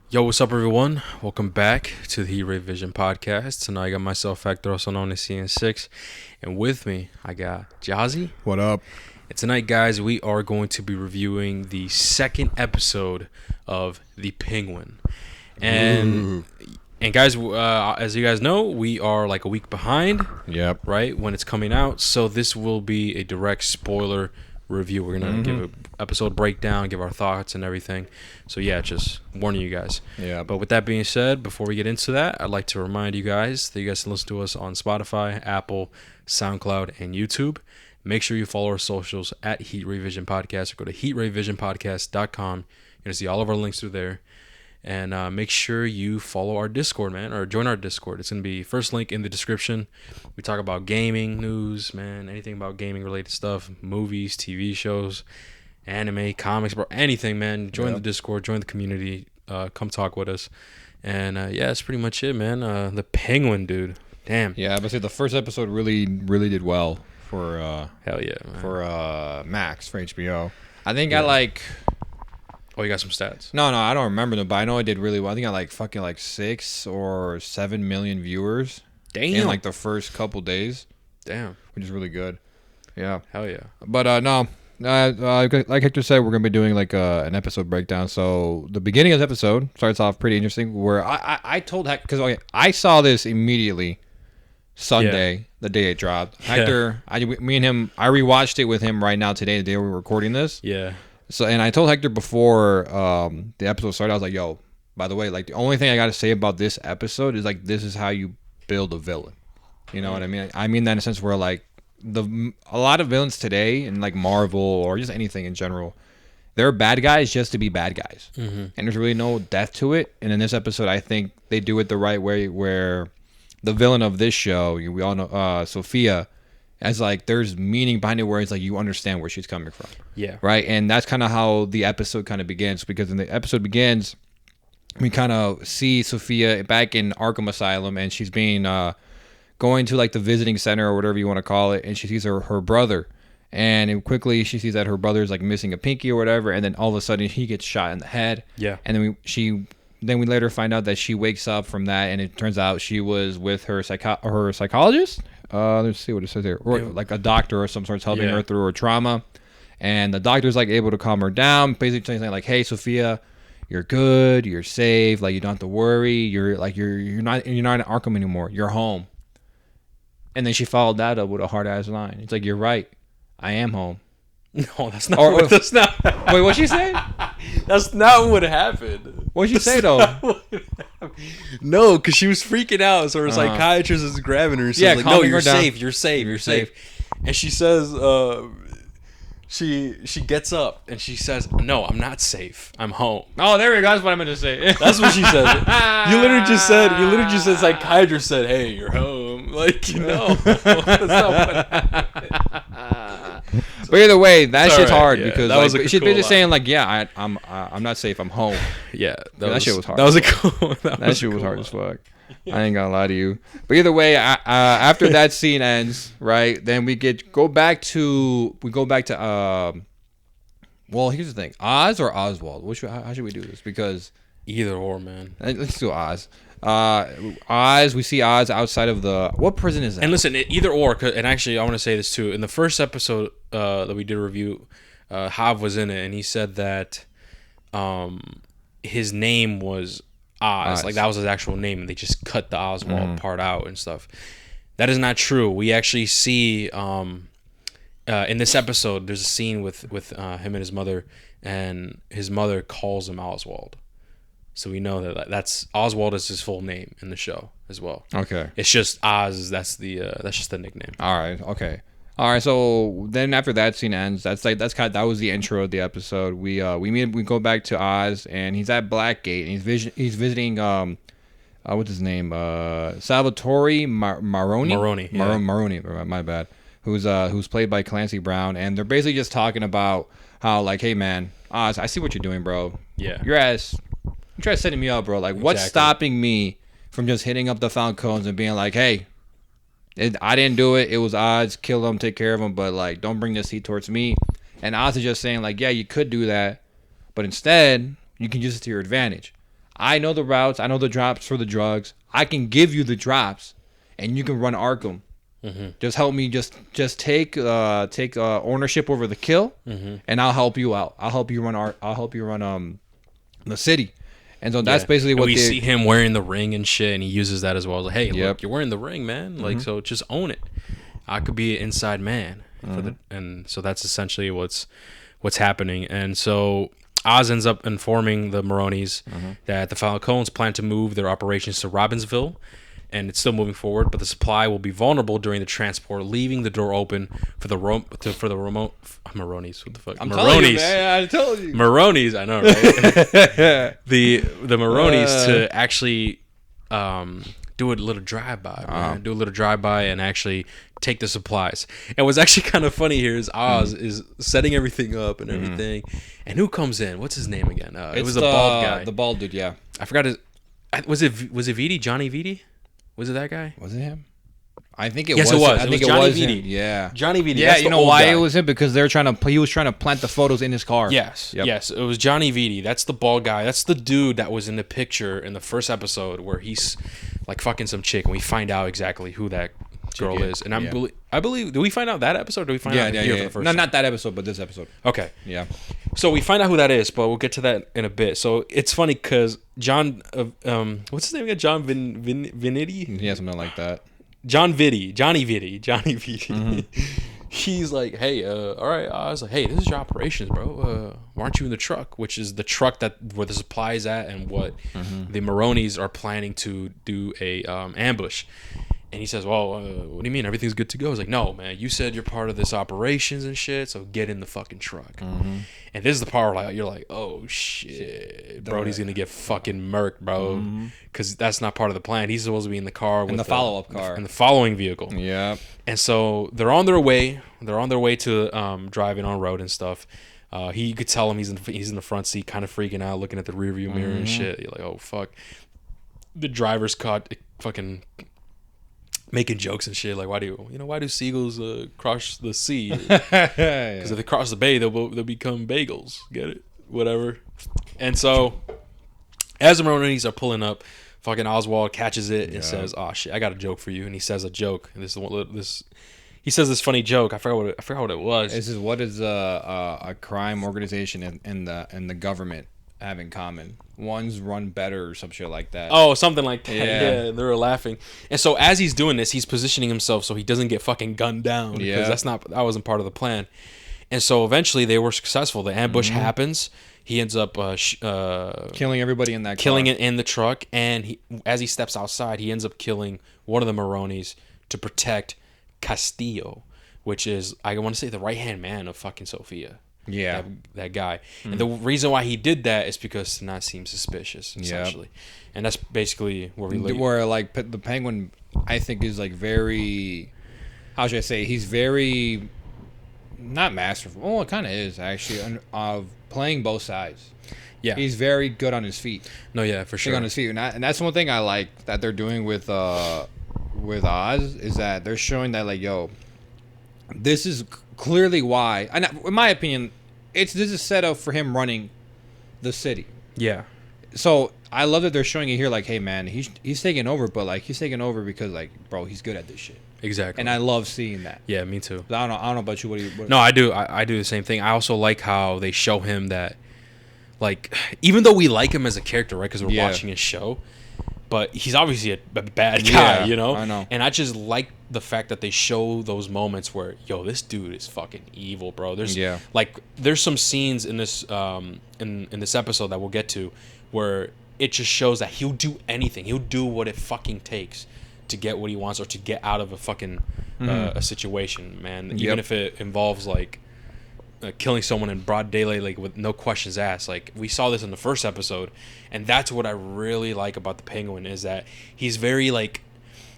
Yo, what's up, everyone? Welcome back to the E41 podcast. Tonight, I got myself, Hector, also known as CN6, and with me, I got Jazzy. What up? And tonight, guys, we are going to be reviewing the second episode of The Penguin. And guys, as you guys know, we are like a week behind. Yep. Right when it's coming out, so this will be a direct spoiler review. We're gonna give an episode breakdown, give our thoughts and everything. So yeah, just warning you guys. Yeah. But with that being said, before we get into that, I'd like to remind you guys that you guys can listen to us on Spotify, Apple, SoundCloud, and YouTube. Make sure you follow our socials at Heat Ray Vision Podcast, or go to heatrayvisionpodcast.com. You're gonna see all of our links through there. And make sure you follow our Discord, man, or join our Discord. It's going to be first link in the description. We talk about gaming news, man, anything about gaming related stuff, movies, TV shows, anime, comics, bro, anything, man. Join the Discord, join the community, come talk with us. And yeah, that's pretty much it, man. The Penguin, dude. Damn. Yeah, but see, the first episode really did well for Hell yeah, man. for Max for HBO. I think I like. Oh, you got some stats? No, I don't remember them, but I know I did really well. I think I like 6 or 7 million viewers. Damn. In like the first couple days. Damn. Which is really good. Yeah. Hell yeah. But no. Like Hector said, we're gonna be doing like an episode breakdown. So the beginning of the episode starts off pretty interesting. Where I told Hector, because I saw this immediately Sunday, the day it dropped. Hector, me and him, I rewatched it with him right now today, the day we're recording this. Yeah. So, and I told Hector before the episode started, I was like, yo, by the way, like the only thing I got to say about this episode is like, this is how you build a villain. You know what I mean? I mean that in a sense where like a lot of villains today in like Marvel or just anything in general, they're bad guys just to be bad guys. And there's really no depth to it. And in this episode, I think they do it the right way where the villain of this show, we all know, Sophia, as like there's meaning behind it where it's like you understand where she's coming from. Yeah. Right. And that's kind of how the episode kind of begins, because when the episode begins, we kind of see Sophia back in Arkham Asylum, and she's being going to like the visiting center or whatever you want to call it, and she sees her brother, and quickly she sees that her brother's like missing a pinky or whatever, and then all of a sudden he gets shot in the head. Yeah. And then we later find out that she wakes up from that, and it turns out she was with her psychologist. Let's see what it says here. Or like a doctor or some sort helping her through her trauma. And the doctor's like able to calm her down, basically saying like, hey, Sophia, you're good, you're safe, like you don't have to worry, you're not in Arkham anymore, you're home. And then she followed that up with a hard ass line. It's like, you're right, I am home. No, that's not. That's not. Wait, what'd she say? That's not what happened. What'd she say though? No, because she was freaking out. So her psychiatrist is grabbing her. So like, no, you're safe. You're safe. You're safe. And she says, she gets up and she says, "No, I'm not safe. I'm home." Oh, there we go. That's what I meant to say. That's what she says. You literally just said. Psychiatrist said, "Hey, you're home." Like, you know. That's not what happened. But either way, that shit's hard, yeah, because that was like, she's basically saying like, yeah, I'm not safe. I'm home. Yeah, that shit was hard. That was a cool. That shit was hard as fuck. I ain't gonna lie to you. But either way, after that scene ends, right? Then we go back to well, here's the thing: Oz or Oswald? How should we do this? Because either or, man. Let's do Oz. Oz. We see Oz outside of what prison is that? And listen, either or. And actually, I want to say this too. In the first episode that we did a review, Hav was in it, and he said that his name was Oz. Like that was his actual name, and they just cut the Oswald part out and stuff. That is not true. We actually see in this episode, there's a scene with him and his mother, and his mother calls him Oswald. So we know that's Oswald is his full name in the show as well. Okay. It's just Oz. That's just the nickname. All right. Okay. All right. So then after that scene ends, that was the intro of the episode. We go back to Oz, and he's at Blackgate, and he's visiting what's his name? Salvatore Maroni. Maroni. Yeah. Maroni. My bad. Who's played by Clancy Brown, and they're basically just talking about how like, hey man, Oz, I see what you're doing, bro. Yeah. Your ass. You try setting me up, bro. Like, what's stopping me from just hitting up the Falcons and being like, hey, I didn't do it. It was Oz. Kill them, take care of them, but like, don't bring this heat towards me. And Oz is just saying like, yeah, you could do that, but instead you can use it to your advantage. I know the routes. I know the drops for the drugs. I can give you the drops, and you can run Arkham. Mm-hmm. Just help me. Just take ownership over the kill, and I'll help you out. I'll help you run the city. And so that's basically and what we see him wearing the ring and shit, and he uses that as well. Like, hey, Yep. look, you're wearing the ring, man. Like, so just own it. I could be an inside man, and so that's essentially what's happening. And so Oz ends up informing the Maronis that the Falcons plan to move their operations to Robbinsville, and it's still moving forward, but the supply will be vulnerable during the transport, leaving the door open for the remote Maronis. What the fuck? I'm Maronis. telling you, man. I told you. Maronis, I know, right? the Maronis to actually do a little drive-by, man. Do a little drive-by and actually take the supplies. And what's actually kind of funny here is Oz is setting everything up and everything. And who comes in? What's his name again? It was the bald guy. The bald dude, yeah. I forgot his... Was it Vitti? Johnny Vitti? Was it that guy? Was it him? I think it yes, was. It was. I think it was Johnny him. Vitti. Yeah. Johnny Vitti. Yeah, you know why it was him? Because he was trying to plant the photos in his car. Yes. Yep. Yes. It was Johnny Vitti. That's the bald guy. That's the dude that was in the picture in the first episode where he's like fucking some chick, and we find out exactly who that girl is. And I believe. Do we find out that episode? Or do we find out here for the first? No, not that episode, but this episode. Okay. Yeah. So we find out who that is, but we'll get to that in a bit. So it's funny because John, what's his name again? John Vinetti? Yeah, something like that. Johnny Vitti. He's like, hey, all right. I was like, hey, this is your operations, bro. Why aren't you in the truck? Which is the truck where the supply is at, and what the Maronis are planning to do a ambush. And he says, well, what do you mean? Everything's good to go? I was like, no, man. You said you're part of this operations and shit, so get in the fucking truck. And this is the part where you're like, oh, shit. Brody's going to get fucking murked, bro. Because that's not part of the plan. He's supposed to be in the car. In the follow-up car. In the following vehicle. Yeah. And so they're on their way. They're on their way to driving on road and stuff. You could tell him he's in the front seat, kind of freaking out, looking at the rearview mirror and shit. You're like, oh, fuck. The driver's caught fucking... making jokes and shit like, why do seagulls cross the sea? Because if they cross the bay, they'll become bagels. Get it? Whatever. And so, as the Maronis are pulling up, fucking Oswald catches it and says, "Oh shit, I got a joke for you." And he says a joke, and he says this funny joke. I forgot what it was. This is what is a crime organization and the government have in common. One's run better or some shit like that. Oh, something like that. Yeah, they were laughing. And so as he's doing this, he's positioning himself so he doesn't get fucking gunned down. Yeah, because that wasn't part of the plan. And so eventually they were successful. The ambush happens. He ends up killing everybody in that killing car. it in the truck. And as he steps outside, he ends up killing one of the Maronis to protect Castillo, which is, I want to say, the right-hand man of fucking Sophia. Yeah. That guy. And the reason why he did that is because to not seem suspicious, essentially. And that's basically where we live. Where, like, the Penguin, I think, is, like, very... How should I say? He's very... Not masterful. Well, it kind of is, actually, of playing both sides. Yeah. He's very good on his feet. No, yeah, for sure. On his feet. And that's one thing I like that they're doing with Oz, is that they're showing that, like, yo, this is clearly why, and in my opinion, this is set up for him running the city. Yeah. So I love that they're showing it here, like, hey man, he's taking over, but like he's taking over because, like, bro, he's good at this shit. Exactly. And I love seeing that. Yeah, me too. I don't know about you. No, I do. I do the same thing. I also like how they show him that, like, even though we like him as a character, right? Because we're watching his show. But he's obviously a bad guy, you know? I know. And I just like the fact that they show those moments where, yo, this dude is fucking evil, bro. There's some scenes in this in this episode that we'll get to where it just shows that he'll do anything. He'll do what it fucking takes to get what he wants or to get out of a fucking a situation, man. Even if it involves, like, killing someone in broad daylight, like, with no questions asked. Like, we saw this in the first episode, and that's what I really like about the Penguin, is that he's very, like,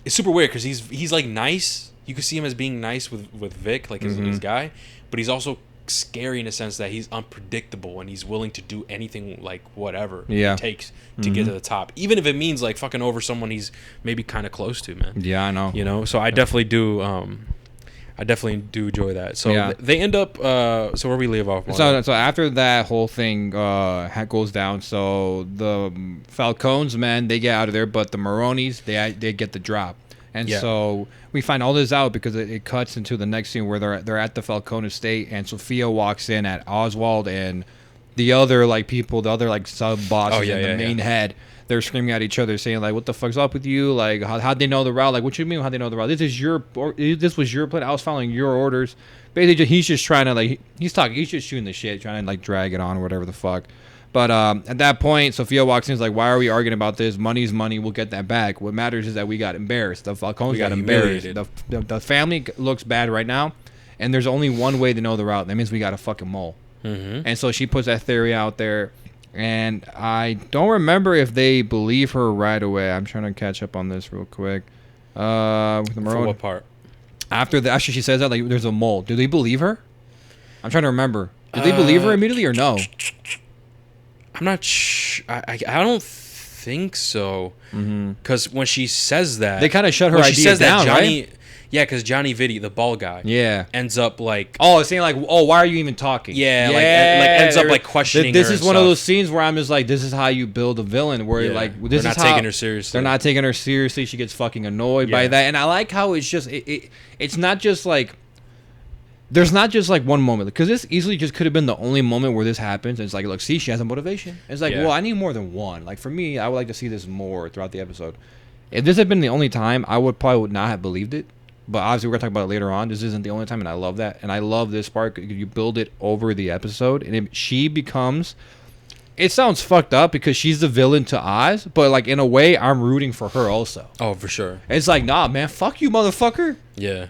it's super weird because he's like nice. You can see him as being nice with Vic, like his guy, but he's also scary in a sense that he's unpredictable and he's willing to do anything, like, whatever it takes to get to the top, even if it means, like, fucking over someone he's maybe kind of close to, man. Yeah, I know. You know, so I definitely do. I definitely do enjoy that. So Yeah. they end up. So where we leave off. So after that whole thing goes down, so the Falcones, man, they get out of there, but the Maronis, they get the drop. And so we find all this out because it cuts into the next scene where they're at the Falcone estate, and Sophia walks in at Oswald and the other people, the other sub bosses and the main head. They're screaming at each other, saying like, "What the fuck's up with you? Like, how'd they know the route? Like, what you mean? How'd they know the route? This was your plan. I was following your orders." Basically, he's just trying to he's just shooting the shit, trying to drag it on or whatever the fuck. But at that point, Sophia walks in, is like, "Why are we arguing about this? Money's money. We'll get that back. What matters is that we got embarrassed. The Falcones got embarrassed. The family looks bad right now, and there's only one way to know the route. That means we got a fucking mole." Mm-hmm. And so she puts that theory out there. And I don't remember if they believe her right away. I'm trying to catch up on this real quick. With the For what part? After she says that, there's a mole. Do they believe her? I'm trying to remember. Did they believe her immediately or no? I'm not sure. I don't think so. Because when she says that, they kind of shut her idea down, Johnny, right? Yeah, because Johnny Vitti, the bald guy, ends up saying why are you even talking? Yeah, ends up questioning this her. This is one of those scenes where I'm just like, this is how you build a villain. Where this they're is not taking her seriously. They're not taking her seriously. She gets fucking annoyed by that, and I like how it's just it's not just there's not just one moment, because this easily just could have been the only moment where this happens. And it's like, look, see, she has a motivation. It's like, well, I need more than one. Like for me, I would like to see this more throughout the episode. If this had been the only time, I would not have believed it. But obviously, we're going to talk about it later on. This isn't the only time, and I love that. And I love this part. You build it over the episode, and she becomes... It sounds fucked up because she's the villain to Oz, but in a way, I'm rooting for her also. Oh, for sure. It's like, nah, man, fuck you, motherfucker. Yeah.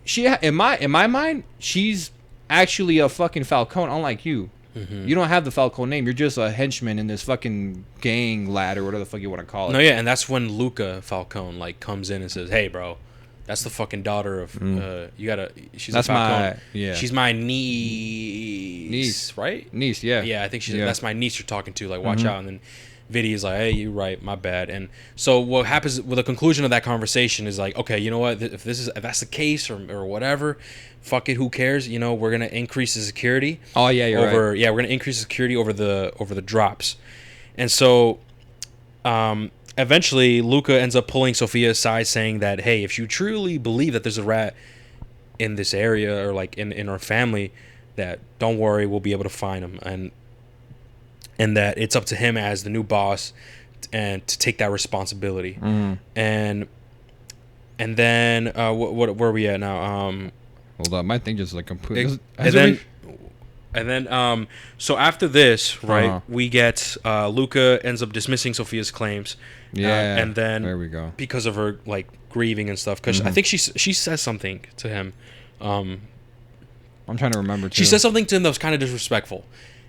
She, in my mind, she's actually a fucking Falcone, unlike you. Mm-hmm. You don't have the Falcone name. You're just a henchman in this fucking gang lad or whatever the fuck you want to call it. No, yeah, and that's when Luca Falcone comes in and says, "Hey, bro, that's the fucking daughter of she's a Falcone. She's my niece, right? Niece, yeah. Yeah, I think that's my niece you're talking to. Watch out." And then Vitti is like, "Hey, you're right, my bad." And so what happens with the conclusion of that conversation is okay, you know what? If that's the case or whatever, fuck it, who cares? We're gonna increase the security. Oh yeah, you're right. Yeah, we're gonna increase the security over the drops, and so, eventually, Luca ends up pulling Sophia aside, saying that, hey, if you truly believe that there's a rat in this area or in our family, that don't worry, we'll be able to find him, and that it's up to him as the new boss and to take that responsibility. And then where are we at now? Hold up, my thing just completely. And then, so after this, right, we get Luca ends up dismissing Sophia's claims. Yeah, and then there we go. Because of her grieving and stuff. Because I think she says something to him. I'm trying to remember too. She says something to him that was kind of disrespectful,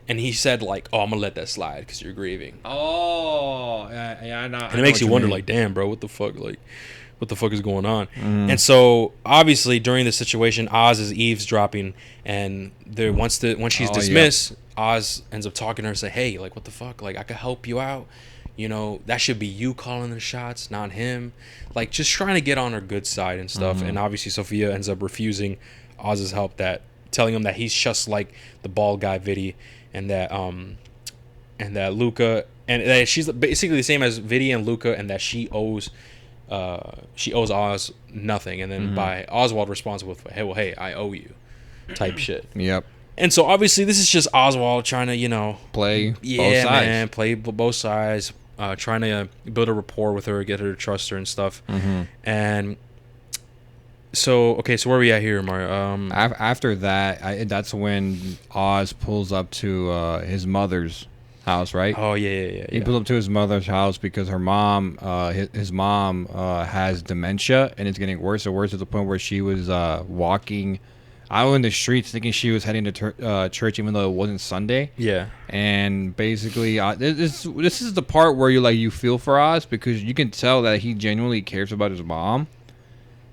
and he said "Oh, I'm gonna let that slide because you're grieving." Oh, yeah, I know. And it makes you wonder, damn, bro, what the fuck, what the fuck is going on? And so obviously during this situation, Oz is eavesdropping, and once she's dismissed, Oz ends up talking to her and say, "Hey, what the fuck? I could help you out. That should be you calling the shots, not him." Just trying to get on her good side and stuff. And obviously Sophia ends up refusing Oz's help, telling him that he's just like the bald guy Vitti, and that Luca, and that she's basically the same as Vitti and Luca, and that she owes Oz nothing. And then by Oswald responds with, hey, I owe you, type shit. Yep. And so obviously this is just Oswald trying to play both sides. Man, play both sides, trying to build a rapport with her, get her to trust her and stuff. And so where are we at here, Mario? After that, that's when Oz pulls up to his mother's house, right? Oh yeah. He pulls up to his mother's house because her mom, his mom, has dementia, and it's getting worse and worse to the point where she was walking out in the streets thinking she was heading to church, even though it wasn't Sunday. Yeah. And basically, this is the part where you feel for Oz, because you can tell that he genuinely cares about his mom,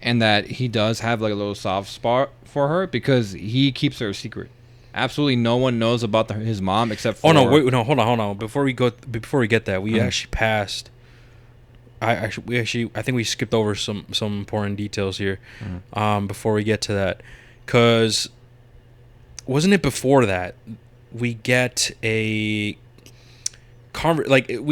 and that he does have a little soft spot for her, because he keeps her a secret. Absolutely no one knows about his mom except for... Oh no, wait, no, hold on. Before we get that, we actually passed I think we skipped over some important details here, before we get to that, because wasn't it before that we get we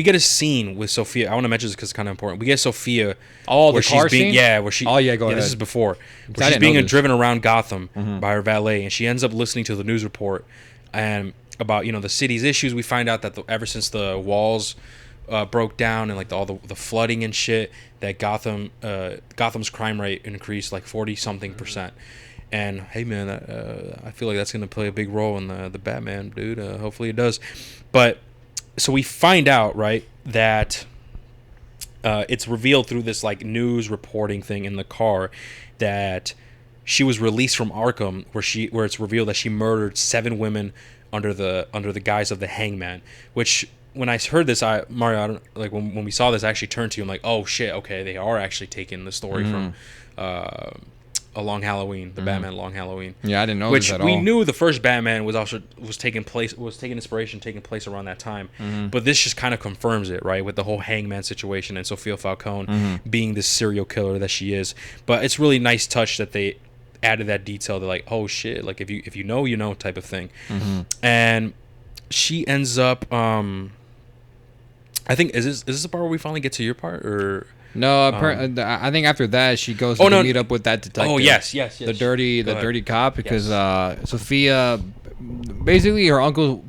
get a scene with Sophia. I want to mention this because it's kind of important. We get Sophia. Oh, where the car she's being, scene? Yeah, where she. Oh, yeah, go ahead. This is before. Where I she's didn't know being this. driven around Gotham by her valet, and she ends up listening to the news report and about the city's issues. We find out that ever since the walls broke down and like all the flooding and shit, that Gotham's crime rate increased like 40-something%. And hey man, I feel like that's gonna play a big role in the Batman, dude. Hopefully it does. But so we find out, right, that it's revealed through this like news reporting thing in the car that she was released from Arkham, where it's revealed that she murdered 7 women under the guise of the Hangman. Which when I heard this, Mario, I don't, like when we saw this, I actually turned to you. I'm like, oh shit, okay, they are actually taking the story from A Long Halloween, the Batman Long Halloween. Yeah, I didn't know Which this at we all. knew the first Batman was taking inspiration around that time. But this just kind of confirms it, right? With the whole Hangman situation and Sophia Falcone being this serial killer that she is. But it's really nice touch that they added that detail. They're like, oh shit, like if you know, you know type of thing. And she ends up I think is this the part where we finally get to your part, or No, I think after that she goes to meet up with that detective. Oh yes. The dirty cop, because Sophia, basically her uncle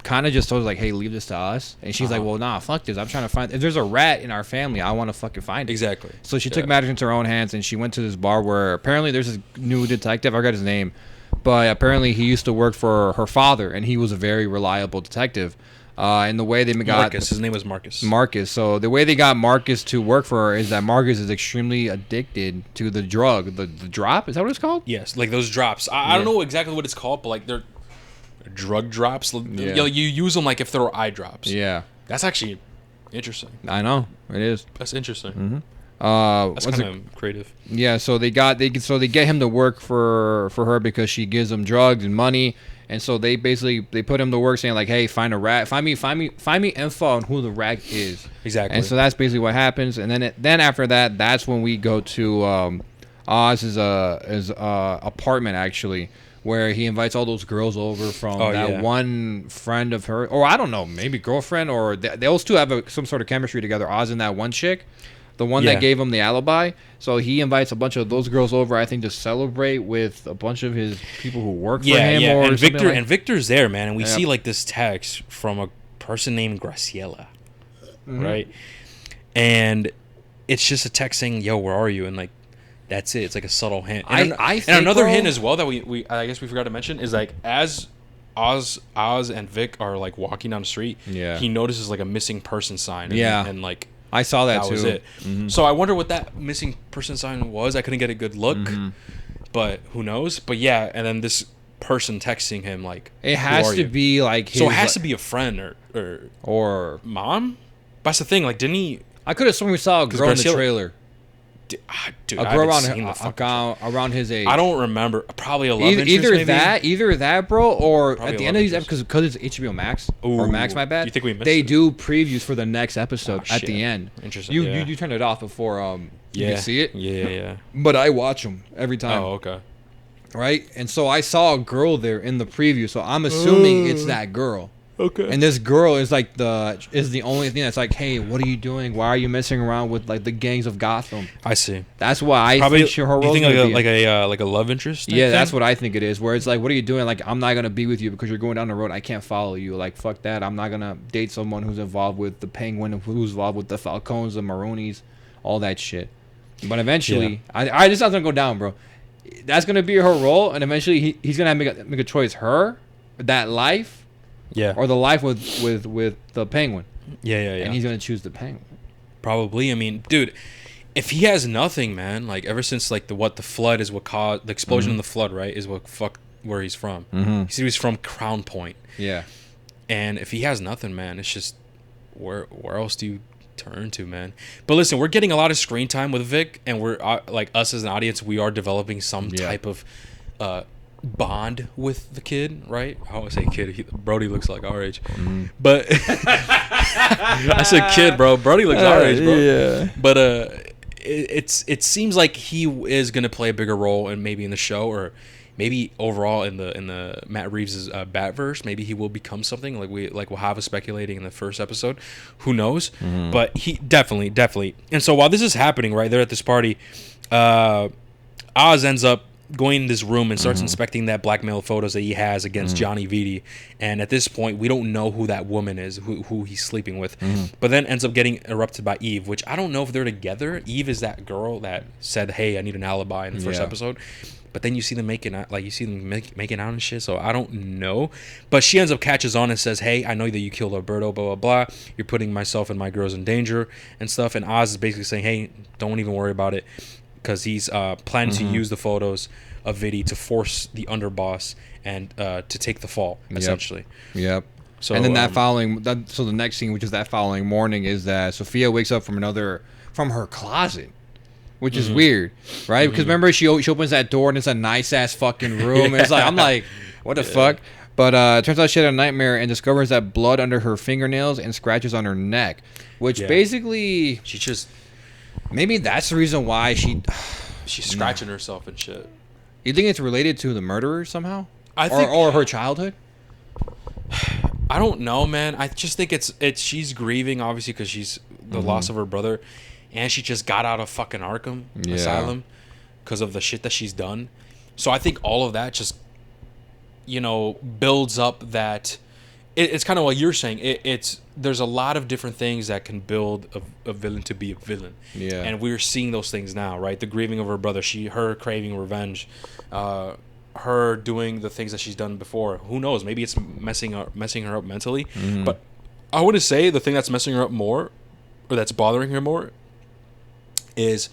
kind of just told her like, hey, leave this to us, and she's like, well, nah, fuck this, I'm trying to find, if there's a rat in our family, I want to fucking find it. Exactly. So she took matters into her own hands, and she went to this bar where apparently there's this new detective, I forgot his name, but apparently he used to work for her father, and he was a very reliable detective. And the way they got Marcus, his name was Marcus. So the way they got Marcus to work for her is that Marcus is extremely addicted to the drug, the drop. Is that what it's called? Yes, like those drops. I don't know exactly what it's called, but like they're drug drops. You use them like if they're eye drops. Yeah, that's actually interesting. I know it is. That's interesting. That's kind of creative. Yeah, so they get him to work for her because she gives them drugs and money. And so they put him to work saying like, hey, find a rat, find me info on who the rat is. Exactly. And so that's basically what happens. And then after that, that's when we go to Oz's apartment, actually, where he invites all those girls over from one friend of her, or I don't know, maybe girlfriend, or those two have some sort of chemistry together. Oz and that one chick. The one that gave him the alibi. So he invites a bunch of those girls over, I think, to celebrate with a bunch of his people who work for him. Yeah, or and Victor like. and Victor's there, man. And we see like this text from a person named Graciela, right? And it's just a text saying, "Yo, where are you?" And like that's it. It's like a subtle hint. And, think, and another bro, hint as well that we I guess we forgot to mention is like as Oz and Vic are like walking down the street, he notices like a missing person sign. And like. I saw that too. Was it. So I wonder what that missing person sign was. I couldn't get a good look, but who knows? But yeah, and then this person texting him like, it has to be like his, so it has to be a friend or mom. But that's the thing. Like, didn't he? I could have sworn we saw a girl in the trailer. Dude, a girl around his age. I don't remember. Probably a love interest, maybe? Either that, bro, or Probably at the end of these episodes, because it's HBO Max or Max, my bad. You think we missed they it? do previews for the next episode at the end. Interesting. You turn it off before you can see it. Yeah. But I watch them every time. Oh, okay. Right, and so I saw a girl there in the preview, so I'm assuming it's that girl. Okay. And this girl is like the only thing that's like, hey, what are you doing? Why are you messing around with like the gangs of Gotham? I see. That's why I think her role. You think like a love interest? Yeah, that's what I think it is. Where it's like, what are you doing? Like, I'm not gonna be with you because you're going down the road. I can't follow you. Like, fuck that. I'm not gonna date someone who's involved with the Penguin, who's involved with the Falcones, the Maroonies, all that shit. But eventually, I just not gonna go down, bro. That's gonna be her role, and eventually he's gonna make a choice. Her, that life. Yeah. Or the life with the Penguin. Yeah. And he's gonna choose the Penguin. Probably. I mean, dude, if he has nothing, man, like ever since like the flood is what caused the explosion in the flood, right? Is what fucked where he's from. He said he's from Crown Point. Yeah. And if he has nothing, man, it's just where else do you turn to, man? But listen, we're getting a lot of screen time with Vic, and we're like us as an audience, we are developing some type of bond with the kid, right? I always say kid. Brody looks like our age, but I said kid, bro. Brody looks our age, bro. Yeah. But it seems like he is gonna play a bigger role, and maybe in the show, or maybe overall in the Matt Reeves' Batverse. Maybe he will become something like we'll have us speculating in the first episode. Who knows? But he definitely. And so while this is happening, right, they're at this party. Oz ends up going in this room and starts inspecting that blackmail photos that he has against Johnny Vitti. And at this point, we don't know who that woman is, who he's sleeping with. But then ends up getting erupted by Eve, which I don't know if they're together. Eve is that girl that said, "Hey, I need an alibi" in the first episode. But then you see them making out, making out and shit. So I don't know. But she ends up catches on and says, "Hey, I know that you killed Alberto, blah, blah, blah. You're putting myself and my girls in danger and stuff." And Oz is basically saying, "Hey, don't even worry about it." Because he's planning to use the photos of Vitti to force the underboss and to take the fall, essentially. Yep. So, and then so the next scene, which is that following morning, is that Sophia wakes up from her closet, which is weird, right? Because remember, she opens that door and it's a nice ass fucking room. And it's like, I'm like, what the fuck? But it turns out she had a nightmare and discovers that blood under her fingernails and scratches on her neck, which basically she just maybe that's the reason why she's scratching herself and shit. You think it's related to the murderer somehow? I think, or her childhood? I don't know, man. I just think it's she's grieving, obviously, because she's the loss of her brother, and she just got out of fucking Arkham Asylum because of the shit that she's done. So I think all of that just, builds up that. It's kind of what you're saying. There's a lot of different things that can build a villain to be a villain. Yeah. And we're seeing those things now, right? The grieving of her brother, her craving revenge, her doing the things that she's done before. Who knows? Maybe it's messing her up mentally. But I want to say the thing that's messing her up more, or that's bothering her more, is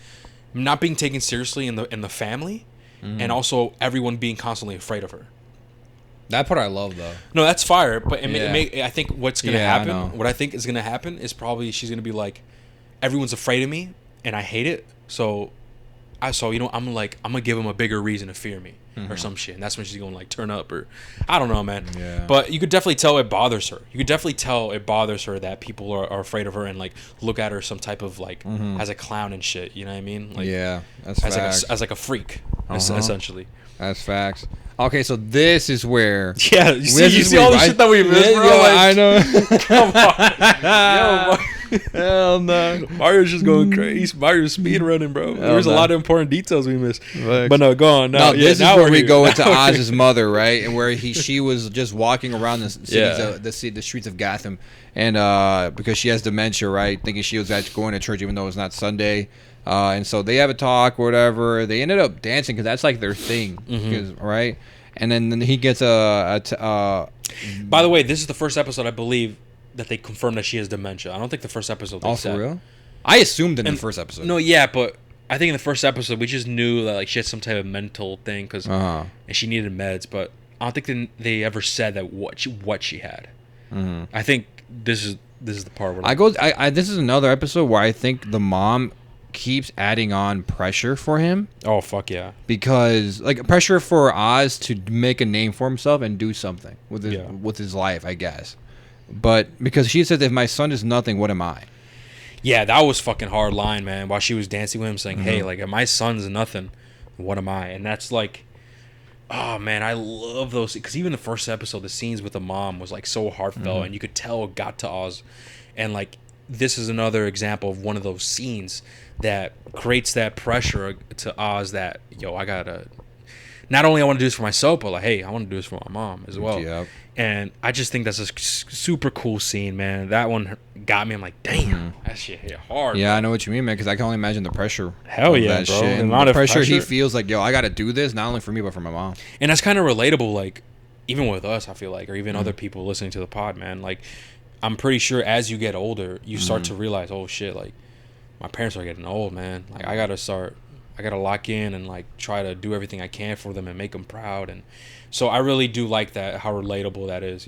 not being taken seriously in the family, and also everyone being constantly afraid of her. That part I love, though. No, that's fire. But I think what's going to happen, what I think is going to happen is probably she's going to be like, everyone's afraid of me and I hate it. So I'm going to give them a bigger reason to fear me or some shit. And that's when she's going to like turn up, or I don't know, man. Yeah. But you could definitely tell it bothers her. You could definitely tell it bothers her that people are afraid of her and like look at her some type of like as a clown and shit. You know what I mean? Like, yeah, that's facts. As like a freak, essentially. That's facts. Okay, so this is where... Yeah, you see all the shit that we missed, bro? I know. Come on. Hell no. Mario's just going crazy. Mario's speed running, bro. There's a lot of important details we missed. But no, go on. Now, this is where we go into Oz's mother, right? And where she was just walking around the streets of Gotham, and because she has dementia, right? Thinking she was actually going to church even though it's not Sunday. And so they have a talk or whatever. They ended up dancing because that's like their thing, right? And then he gets By the way, this is the first episode, I believe, that they confirmed that she has dementia. I don't think the first episode they said. For real? I assumed in the first episode. No, yeah, but I think in the first episode we just knew that like she had some type of mental thing and she needed meds, but I don't think they ever said that what she had. I think this is the part where this is another episode where I think the mom keeps adding on pressure for him. Oh fuck yeah! Because like pressure for Oz to make a name for himself and do something with his life, I guess. But because she said, "If my son is nothing, what am I?" Yeah, that was fucking hard line, man. While she was dancing with him, saying, "Hey, like if my son's nothing, what am I?" And that's like, oh man, I love those because even the first episode, the scenes with the mom was like so heartfelt, and you could tell it got to Oz, and like this is another example of one of those scenes that creates that pressure to Oz that, I gotta, not only I want to do this for myself, but like, hey, I want to do this for my mom as well. Yep. And I just think that's a super cool scene, man. That one got me. I'm like, damn, that shit hit hard. Yeah, bro. I know what you mean, man, because I can only imagine the pressure. Hell yeah, that bro. Shit. And the pressure he feels like, I got to do this, not only for me, but for my mom. And that's kind of relatable, like, even with us, I feel like, or even other people listening to the pod, man. Like, I'm pretty sure as you get older, you start to realize, oh shit, like, my parents are getting old, man. Like, I gotta lock in and like try to do everything I can for them and make them proud. And so I really do like that, how relatable that is,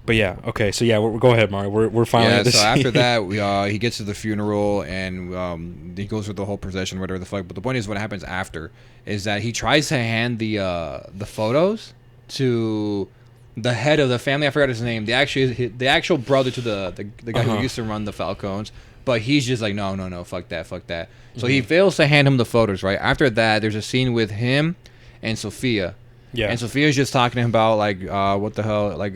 But yeah, okay. So yeah, go ahead, Mario. We're finally. Yeah. So after that, he gets to the funeral and he goes through the whole procession, whatever the fuck. But the point is, what happens after is that he tries to hand the photos to the head of the family. I forgot his name. The actual brother to the guy who used to run the Falcons. But he's just like, no, fuck that. So he fails to hand him the photos. Right after that, there's a scene with him and Sophia. Yeah. And Sophia's just talking to him about like, what the hell, like,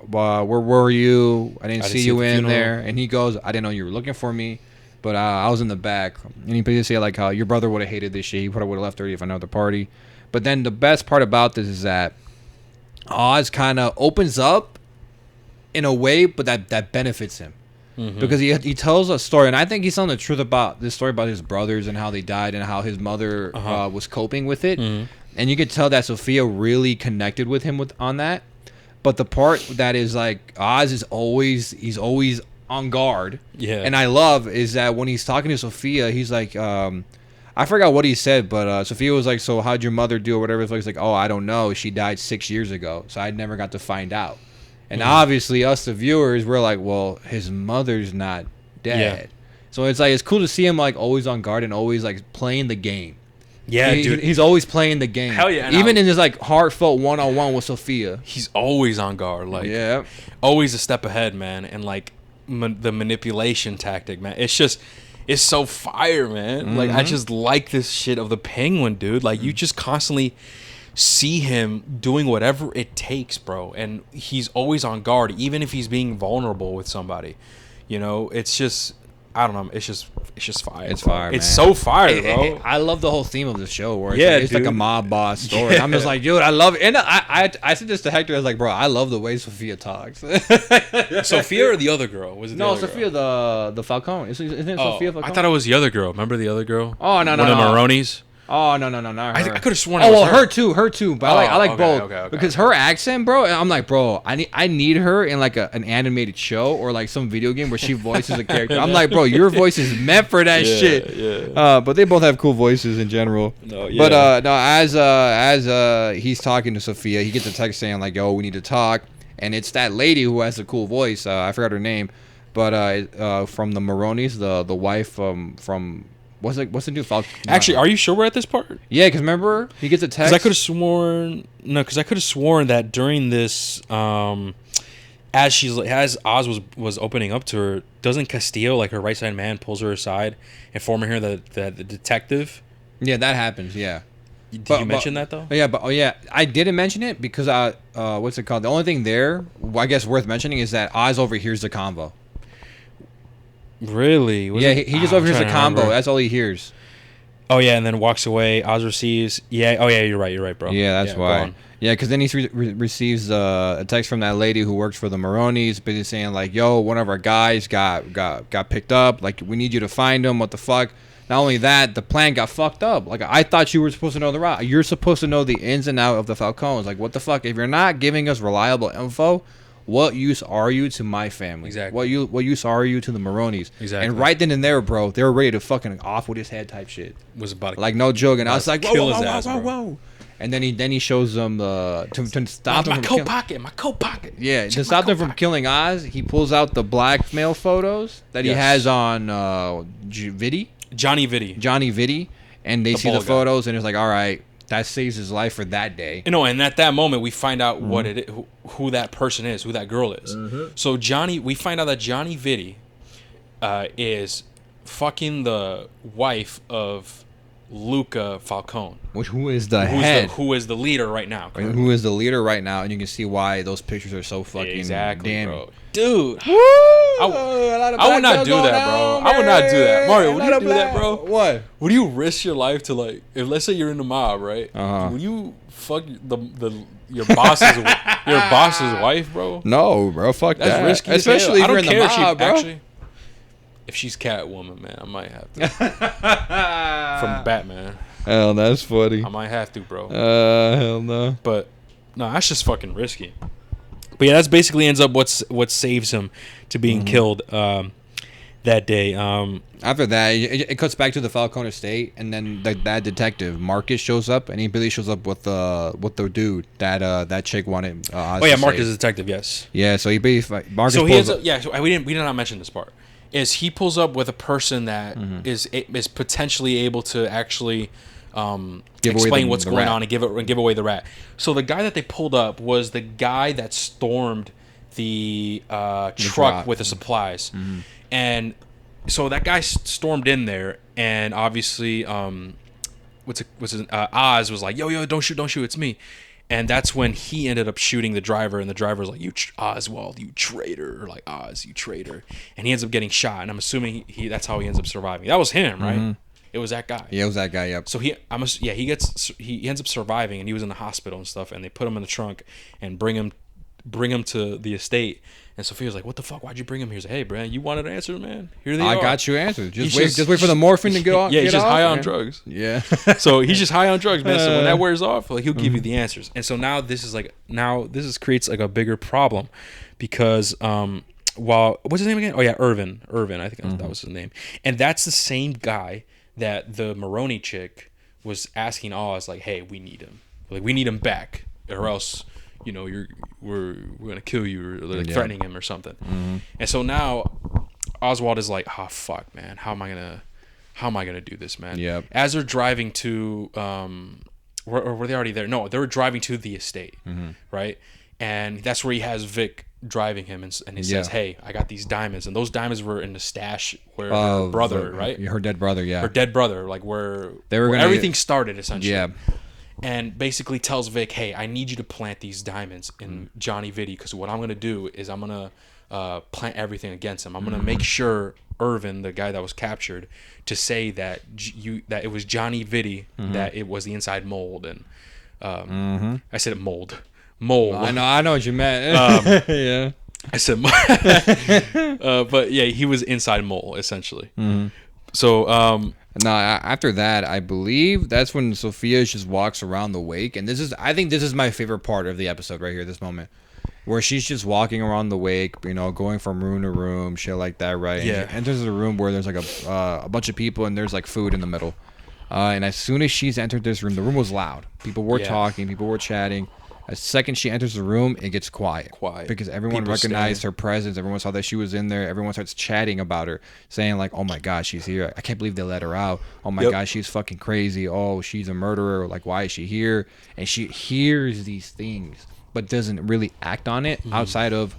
where were you? I didn't see you in there. And he goes, I didn't know you were looking for me, but I was in the back. And he basically said like how your brother would have hated this shit. He probably would have left already if another party. But then the best part about this is that Oz kind of opens up in a way, but that benefits him. Because he tells a story, and I think he's telling the truth about this story about his brothers and how they died and how his mother was coping with it. And you could tell that Sophia really connected with him on that. But the part that is like Oz is he's always on guard. Yeah. And I love is that when he's talking to Sophia, he's like, I forgot what he said, but Sophia was like, so how'd your mother do or whatever? He's like, oh, I don't know. She died 6 years ago, so I never got to find out. And obviously, us the viewers, we're like, well, his mother's not dead. Yeah. So it's like it's cool to see him like always on guard and always like playing the game. Yeah, dude. He's always playing the game. Hell yeah. Even in his like heartfelt one-on-one with Sophia. He's always on guard. Like, yeah. Always a step ahead, man. And like the manipulation tactic, man. It's so fire, man. Like, I just like this shit of the Penguin, dude. Like, you just constantly see him doing whatever it takes, bro. And he's always on guard, even if he's being vulnerable with somebody. You know, it's just, I don't know. It's just fire. It's bro. fire. It's man. so fire, bro. I love the whole theme of the show where it's dude. like a mob boss story. Yeah. I'm just like, dude, I love it. And I said this to Hector. I was like, bro, I love the way Sophia talks. Sophia or the other girl? Was it no, Sophia the Falcon. Isn't it Sophia Falcon? I thought it was the other girl. Remember the other girl? Oh no, one of the Maronis. Oh no, not her. I could have sworn. Oh, well, her too. But I like both okay. because her accent, bro. I'm like, bro, I need her in like an animated show or like some video game where she voices a character. I'm like, bro, your voice is meant for that shit. Yeah. But they both have cool voices in general. No, yeah. But no, as he's talking to Sophia, he gets a text saying like, yo, we need to talk, and it's that lady who has the cool voice. I forgot her name, but from the Maronis, the wife from. What's the new Falcon? Actually, are you sure we're at this part? Yeah, because remember he gets a text. Because I could have sworn that during this, as Oz was opening up to her, doesn't Castillo, like her right side man, pulls her aside, informing her that the detective. Yeah, that happens. Yeah. Did you mention that though? Yeah, I didn't mention it because what's it called? The only thing there, I guess, worth mentioning is that Oz overhears the convo. Really? He just overhears the combo. That's all he hears. Oh yeah, and then walks away. Oz receives. Yeah. Oh yeah, you're right, bro. Yeah, that's why. Yeah, because then he receives a text from that lady who works for the Maronis, basically saying like, "Yo, one of our guys got picked up. Like, we need you to find him. What the fuck?" Not only that, the plan got fucked up. Like, I thought you were supposed to know the route. You're supposed to know the ins and out of the Falcons. Like, what the fuck? If you're not giving us reliable info, what use are you to my family? Exactly. What use are you to the Maronis? Exactly. And right then and there, bro, they were ready to fucking off with his head type shit. Was about to, like no joke. And I was like, whoa. And then he shows them to stop them from my coat pocket. Yeah, to stop them from killing Oz, he pulls out the blackmail photos that he has on Johnny Vitti, and they see the photos, and it's like, all right. That saves his life for that day. You know, and at that moment, we find out what it is, who that person is, who that girl is. So we find out that Johnny Vitti is fucking the wife of Luca Falcone. Who is the head. Who is the leader right now. Who is the leader right now, and you can see why those pictures are so fucking damning. Bro. Dude. Woo! I would not do that, bro. I would not do that. Mario, would you do that, bro? What? Would you risk your life to, like, if let's say you're in the mob, right? Would you fuck your boss's wife, bro? No, bro. Fuck that. That's risky. Especially if you're in the mob, if bro. Actually, if she's Catwoman, man, I might have to. From Batman. Hell, that's funny. I might have to, bro. Hell no. But no, that's just fucking risky. But yeah, that's basically ends up what saves him to being killed. that day. After that, it cuts back to the Falcone estate, and then that detective Marcus shows up, and he really shows up with the dude that chick wanted. Oh yeah, Marcus is a detective. Yes. Yeah, so he basically Marcus. So he pulls ends up, yeah. So we did not mention this part. Is he pulls up with a person that is potentially able to actually explain what's going on and give away the rat. So the guy that they pulled up was the guy that stormed the truck with the supplies, and so that guy stormed in there, and obviously Oz was like, yo, don't shoot, it's me. And that's when he ended up shooting the driver, and the driver was like, Oswald, you traitor, or like, Oz, you traitor. And he ends up getting shot, and I'm assuming that's how he ends up surviving. That was him, right? It was that guy. Yeah, it was that guy, yep. So he ends up surviving, and he was in the hospital and stuff, and they put him in the trunk and bring him to the estate. And Sophia's like, what the fuck? Why'd you bring him here? He's like, hey, Brad, you wanted answers, man. Here they are. I got you answers. Just wait for the morphine to go off. Yeah, he's just high on drugs. Yeah. So he's just high on drugs, man. So when that wears off, like, he'll give you the answers. And so now this creates like a bigger problem because what's his name again? Oh yeah, Irvin. I think that was his name. And that's the same guy that the Maroney chick was asking Oz, like, hey, we need him. Like, we need him back, or else, you know, we're gonna kill you, or like threatening him or something. And so now Oswald is like, oh fuck, man, how am I gonna do this, man? Yep. As they're driving to were they already there? No, they were driving to the estate, right? And that's where he has Vic driving him, and he says, hey, I got these diamonds, and those diamonds were in the stash where her brother, right? Her dead brother, yeah. Her dead brother, like where where everything started, essentially. Yeah. And basically tells Vic, hey, I need you to plant these diamonds in Johnny Vitti, because what I'm going to do is I'm going to plant everything against him. I'm going to make sure Irvin, the guy that was captured, to say that that it was Johnny Vitti, that it was the inside mold. And I said mold. I know what you meant. Yeah. I said but yeah, he was inside mole, essentially. So no, after that, I believe that's when Sophia just walks around the wake, and I think this is my favorite part of the episode right here, this moment, where she's just walking around the wake, you know, going from room to room, shit like that, right? Yeah. And she enters a room where there's like a bunch of people, and there's like food in the middle. And as soon as she's entered this room, the room was loud. People were talking, people were chatting. The second she enters the room, it gets quiet. Because everyone people recognized her presence. Everyone saw that she was in there. Everyone starts chatting about her, saying like, oh my God, she's here. I can't believe they let her out. Oh my God, she's fucking crazy. Oh, she's a murderer. Like, why is she here? And she hears these things, but doesn't really act on it outside of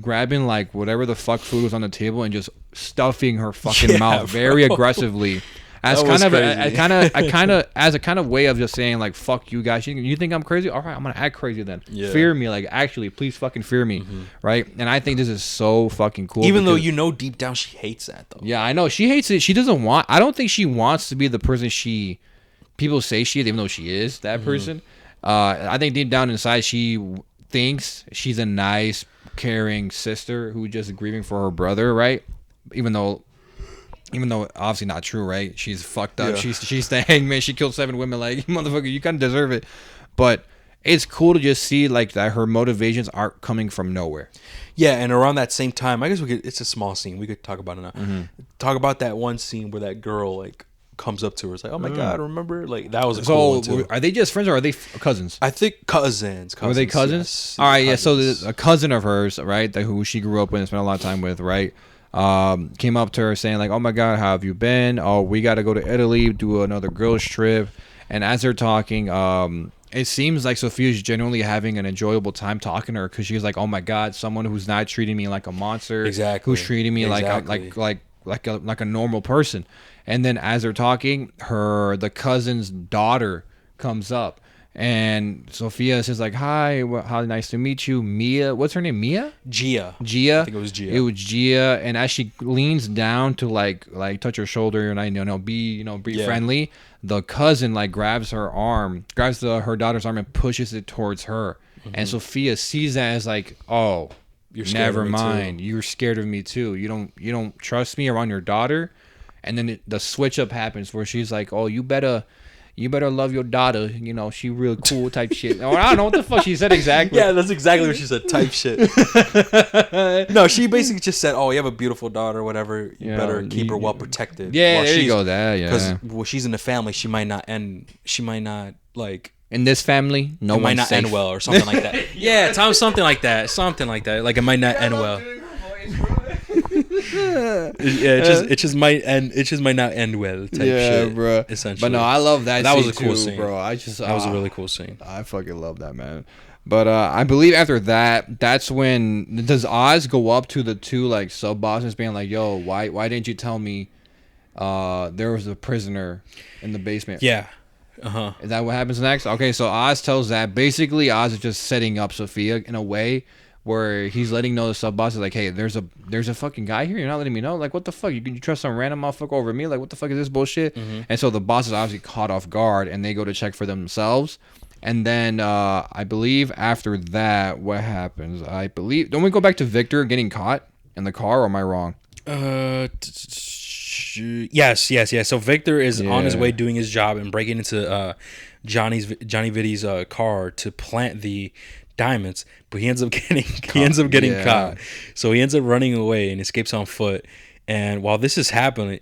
grabbing like whatever the fuck food was on the table and just stuffing her fucking mouth very aggressively. As a kind of way of just saying like, fuck you guys, you think I'm crazy, all right, I'm gonna act crazy then. Fear me, like, actually please fucking fear me. Right? And I think this is so fucking cool, even though, you know, deep down she hates that though. Yeah, I know she hates it. I don't think she wants to be the person people say she is, even though she is that person. I think deep down inside she thinks she's a nice, caring sister who just grieving for her brother, right? Even though obviously not true, right? She's fucked up. Yeah. She's the hangman. She killed 7 women. Like, motherfucker, you kind of deserve it. But it's cool to just see like that her motivations aren't coming from nowhere. Yeah, and around that same time, I guess it's a small scene. We could talk about it now. Talk about that one scene where that girl like comes up to her. It's like, oh my God, remember? Like, that was a cool one too. Are they just friends or are they cousins? I think cousins. Were they cousins? Yes. All right, cousins. Yeah. So a cousin of hers, right, who she grew up with and spent a lot of time with, right? Came up to her saying like, oh my God, how have you been? Oh, we got to go to Italy, do another girls trip. And as they're talking, it seems like Sophia's genuinely having an enjoyable time talking to her, because she's like, oh my God, someone who's not treating me like a monster, who's treating me like a normal person. And then as they're talking, the cousin's daughter comes up. And Sophia says like, hi, how nice to meet you. Mia, what's her name? Mia? Gia. I think it was Gia. It was Gia. And as she leans down to like touch her shoulder and be friendly, the cousin like grabs her daughter's arm and pushes it towards her. And Sophia sees that as like, oh, never mind. You're scared of me too. You don't trust me around your daughter. And then the switch up happens where she's like, oh, you better you better love your daughter. You know, she real cool type shit. Or I don't know what the fuck she said exactly. Yeah, that's exactly what she said. Type shit. No, she basically just said, "Oh, you have a beautiful daughter, whatever. You better keep her well protected." Yeah, there you go. That because she's in the family, she might not end. She might not like. In this family, no one might not safe. end well or something like that. Yeah, something like that. Something like that. Like it might not end well. Yeah, it just might end. It just might not end well. Type shit, bro. Essentially, but no, I love that. That was a scene cool too, scene, bro. That was a really cool scene. I fucking love that, man. But I believe after that, that's when does Oz go up to the two like sub bosses, being like, "Yo, why didn't you tell me there was a prisoner in the basement?" Yeah. Is that what happens next? Okay, so Oz tells that. Basically, Oz is just setting up Sophia in a way where he's letting know the sub boss is like, hey, there's a fucking guy here. You're not letting me know. Like, what the fuck? You trust some random motherfucker over me? Like, what the fuck is this bullshit? And so the boss is obviously caught off guard, and they go to check for themselves. And then I believe after that, what happens? I believe don't we go back to Victor getting caught in the car? Or am I wrong? Yes. So Victor is on his way doing his job and breaking into Johnny Vitti's car to plant the diamonds, but he ends up getting caught. So he ends up running away and escapes on foot. And while this is happening,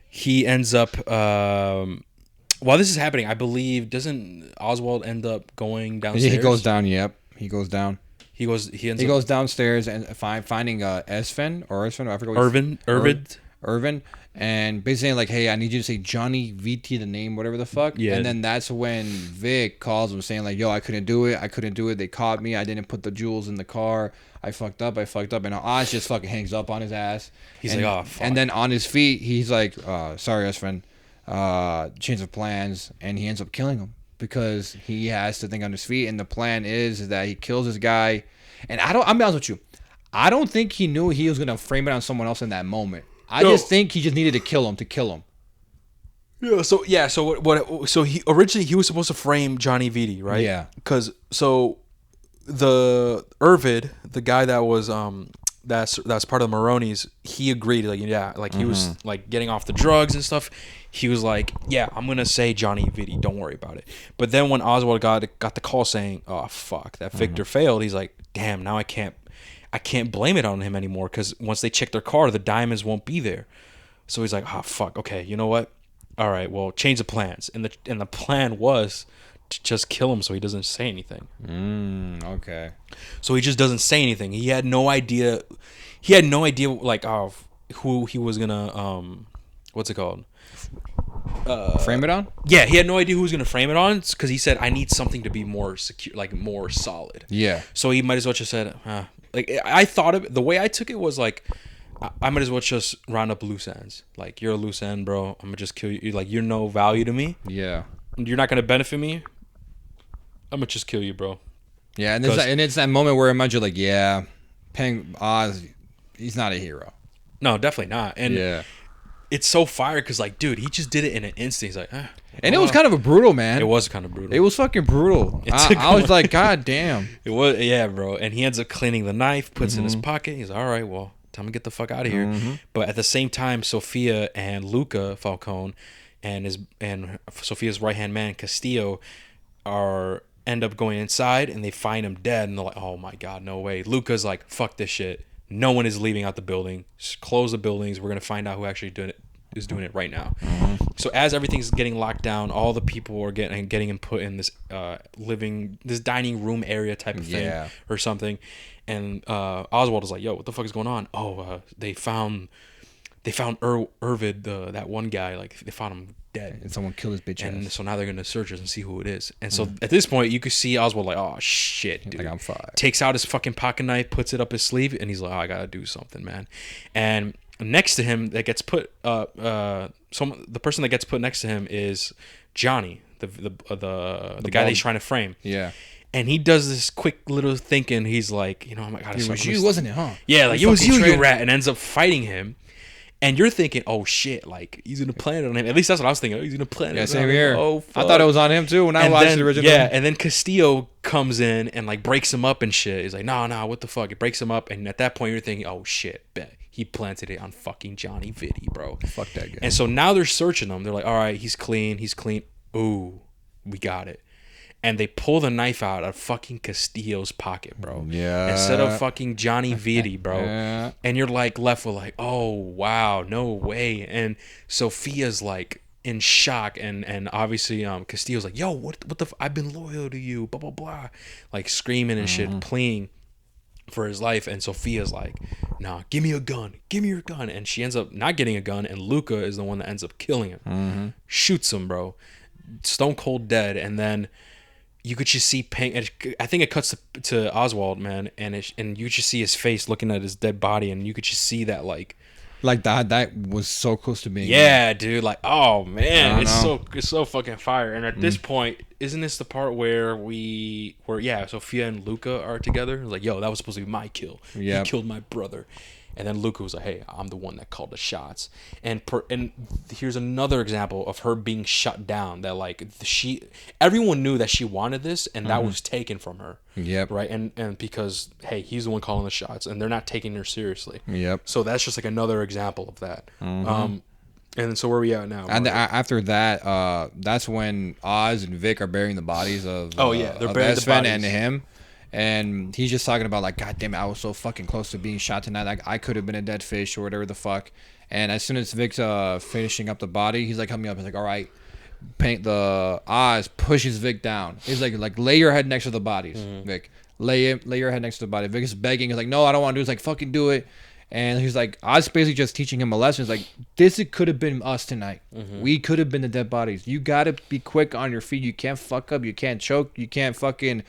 he ends up. While this is happening, I believe doesn't Oswald end up going downstairs? He goes down. Yep, he goes down. He ends up goes downstairs and finding Esfen, I forgot what Irvin, and basically saying like, hey, I need you to say Johnny VT, the name, whatever the fuck. Yeah. And then that's when Vic calls him saying like, yo, I couldn't do it. They caught me. I didn't put the jewels in the car. I fucked up. And Oz just fucking hangs up on his ass. He's like, oh, fuck. And then on his feet, he's like, sorry, Esfen, change of plans. And he ends up killing him because he has to think on his feet. And the plan is that he kills this guy. And I'm be honest with you, I don't think he knew he was going to frame it on someone else in that moment. I just think he just needed to kill him. Yeah. So he originally was supposed to frame Johnny Vitti, right? Yeah. Because the Irvid, the guy that was that's part of the Maronis, he agreed. He was like getting off the drugs and stuff. He was like, yeah, I'm gonna say Johnny Vitti. Don't worry about it. But then when Oswald got the call saying, oh fuck, that Victor failed, he's like, damn, now I can't blame it on him anymore because once they check their car, the diamonds won't be there. So he's like, oh fuck, okay, you know what? All right, well, change the plans. And the plan was to just kill him so he doesn't say anything. Okay. So he just doesn't say anything. He had no idea. Like who he was gonna what's it called? Frame it on? Yeah, he had no idea who was gonna frame it on because he said, I need something to be more secure, like more solid. Yeah. So he might as well just said, like I thought of it. The way I took it was like, I might as well just round up loose ends. Like, you're a loose end, bro. I'm gonna just kill you. Like, you're no value to me. Yeah. You're not gonna benefit me. I'm gonna just kill you, bro. Yeah, and it's that moment where it reminds you, like, yeah, Peng Oz, he's not a hero. No, definitely not. And it's so fire because, like, dude, he just did it in an instant. He's like, and it was kind of a brutal, man. It was kind of brutal. It was fucking brutal. I was like, God damn. It was, yeah, bro. And he ends up cleaning the knife, puts it in his pocket. He's like, all right, well, time to get the fuck out of here. But at the same time, Sophia and Luca Falcone and Sophia's right hand man Castillo end up going inside and they find him dead and they're like, oh my god, no way. Luca's like, fuck this shit. No one is leaving out the building. Just close the buildings. We're gonna find out who actually is doing it right now. So as everything's getting locked down, all the people are getting put in this this dining room area type of thing or something. And Oswald is like, yo, what the fuck is going on? Oh, they found Irvid, that one guy. Like, they found him dead. And someone killed his bitch ass. And so now they're going to search us and see who it is. And so at this point, you could see Oswald like, oh, shit, dude. Like, I'm fired. Takes out his fucking pocket knife, puts it up his sleeve, and he's like, oh, I got to do something, man. And next to him that gets put, the person that gets put next to him is Johnny, the guy that he's trying to frame. Yeah. And he does this quick little thinking. He's like, oh my god, it was you, wasn't it, huh? Yeah, like, it was you rat, and ends up fighting him. And you're thinking, oh shit, like, he's gonna plan it on him. At least that's what I was thinking. Oh, he's gonna plan it. Yeah, same here. Oh, fuck. I thought it was on him too when I watched the original. Yeah, and then Castillo comes in and like breaks him up and shit. He's like, no, what the fuck? It breaks him up, and at that point you're thinking, oh shit, bet He planted it on fucking Johnny Vitti, bro. Fuck that guy. And so now they're searching him. They're like, all right, he's clean. Ooh, we got it. And they pull the knife out of fucking Castillo's pocket, bro. Yeah. Instead of fucking Johnny Vitti, bro. Yeah. And you're like left with like, oh wow, no way. And Sophia's like in shock, and obviously Castillo's like, yo, what the I've been loyal to you, blah blah blah, like screaming and shit, pleading for his life. And Sophia's like, nah, give me your gun. And she ends up not getting a gun, and Luca is the one that ends up killing him. Shoots him, bro, stone cold dead. And then you could just see pain. I think it cuts to Oswald, man, and you just see his face looking at his dead body, and you could just see that like that was so close to being. Yeah, dude. Like, oh man, it's so fucking fire. And at this point, isn't this the part where Sophia and Luca are together? It's like, yo, that was supposed to be my kill. Yeah, he killed my brother. And then Luca was like, hey, I'm the one that called the shots. And here's another example of her being shut down. That like everyone knew that she wanted this, and that was taken from her. Yep. Right. And because hey, he's the one calling the shots, and they're not taking her seriously. Yep. So that's just like another example of that. And so where are we at now? And after that, that's when Oz and Vic are burying the bodies of they're burying the Espen bodies. and him. And he's just talking about like, God damn it, I was so fucking close to being shot tonight. Like I could have been a dead fish or whatever the fuck. And as soon as Vic's finishing up the body, he's like, help me up. He's like, all right. Paint the Oz pushes Vic down. He's like lay your head next to the bodies, Vic. Lay your head next to the body. Vic is begging. He's like, no, I don't want to do it. He's like, fucking do it. And he's like, Oz basically just teaching him a lesson. He's like, this could have been us tonight. We could have been the dead bodies. You gotta be quick on your feet. You can't fuck up. You can't choke. You can't fucking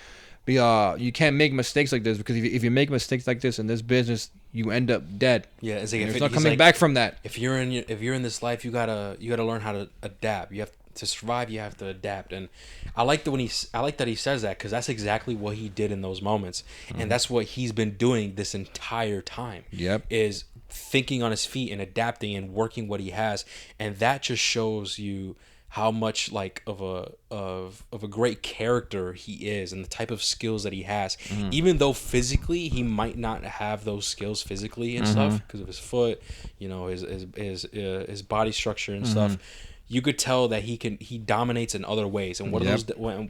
be you can't make mistakes like this, because if you make mistakes like this in this business, you end up dead. Yeah, it's like there's not coming back from that. If you're in this life, you gotta learn how to adapt. You have to survive. You have to adapt. And I like that he says that, because that's exactly what he did in those moments, and that's what he's been doing this entire time. Yep. Is thinking on his feet and adapting and working what he has, and that just shows you how much like of a great character he is, and the type of skills that he has, even though physically he might not have those skills physically and stuff because of his foot, you know, his body structure and stuff. You could tell that he dominates in other ways, and what are those,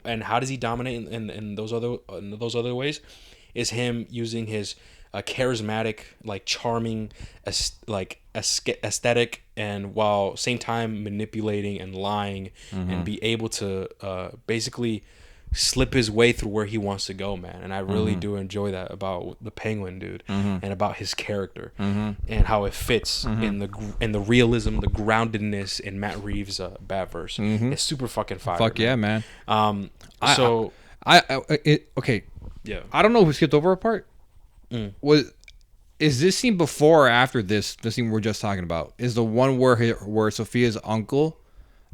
and how does he dominate in those other ways? Is him using his charismatic, like charming, aesthetic, and while same time manipulating and lying, and be able to basically slip his way through where he wants to go, man. And I really do enjoy that about the Penguin dude, and about his character, and how it fits in the realism, the groundedness in Matt Reeves' Batverse. It's super fucking fire. Fuck yeah, man. Okay. Yeah. I don't know if we skipped over a part. Is this scene before or after the scene we're just talking about? Is the one where Sophia's uncle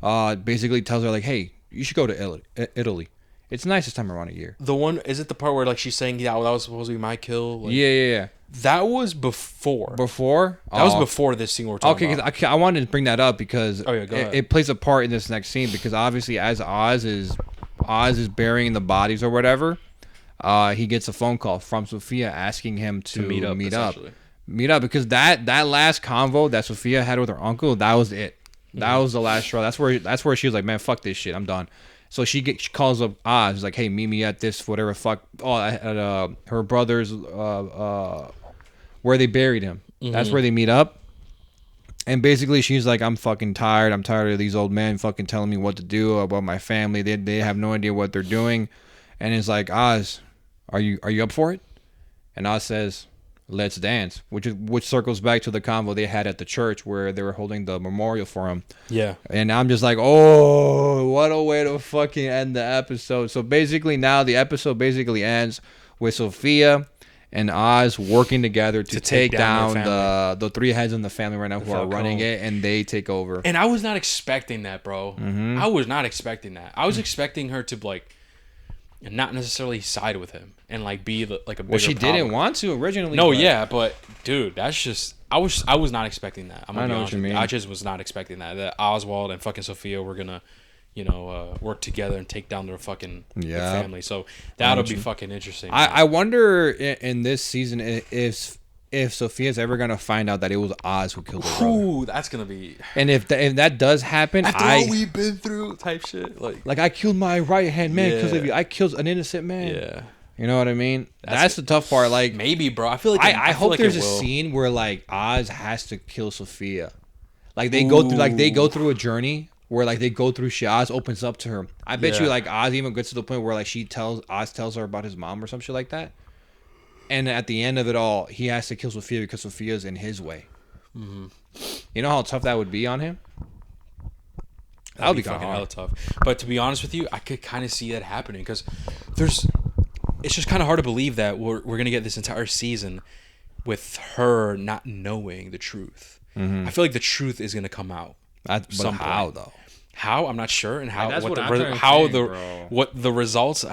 basically tells her like, hey, you should go to Italy. It's nice this time around a year. The one, is it the part where like she's saying, yeah, well, that was supposed to be my kill? Like, yeah. That was before. Before? That was before this scene we're talking about. Okay, I wanted to bring that up because it plays a part in this next scene, because obviously as Oz is burying the bodies or whatever, he gets a phone call from Sophia asking him to meet up because that last convo that Sophia had with her uncle, that was it. That was the last straw. That's where she was like, man, fuck this shit, I'm done. So she calls up Oz. She's like, hey, meet me at this whatever fuck. Oh, at her brother's where they buried him. That's where they meet up. And basically, she's like, I'm fucking tired. I'm tired of these old men fucking telling me what to do about my family. They have no idea what they're doing. And it's like, Oz, are you up for it? And Oz says, let's dance, which circles back to the convo they had at the church where they were holding the memorial for him. Yeah. And I'm just like, oh, what a way to fucking end the episode. So basically now the episode basically ends with Sophia and Oz working together to take down the three heads in the family right now who are running it, and they take over. And I was not expecting that, bro. I was not expecting that. I was expecting her to like not necessarily side with him and like be like a bigger she didn't want to originally. No, but dude, that's just I was not expecting that. I'm gonna be honest with you. I just was not expecting that Oswald and fucking Sophia were gonna, work together and take down their fucking family. So that'll be fucking interesting. I wonder in this season if if Sophia's ever gonna find out that it was Oz who killed her brother. Ooh, that's gonna be. And if that does happen, After all we've been through, type shit. Like I killed my right hand man because of Yeah. you. I killed an innocent man. yeah, You know what I mean? That's the tough part. Like maybe, bro. I feel like I feel hope like there's it a will. scene where like Oz has to kill Sophia. Like they go through a journey where like they go through shit. Oz opens up to her. I bet you Yeah. like Oz even gets to the point where like Oz tells her about his mom or some shit like that. And at the end of it all, he has to kill Sophia because Sophia's in his way. Mm-hmm. You know how tough that would be on him? That would be kind fucking of hella hard. tough. But to be honest with you, I could kind of see that happening because it's just kind of hard to believe that we're gonna get this entire season with her not knowing the truth. I feel like the truth is gonna come out. But some how point. though? How I'm not sure, and how that's what what the I'm re- trying to how think, the bro. what the results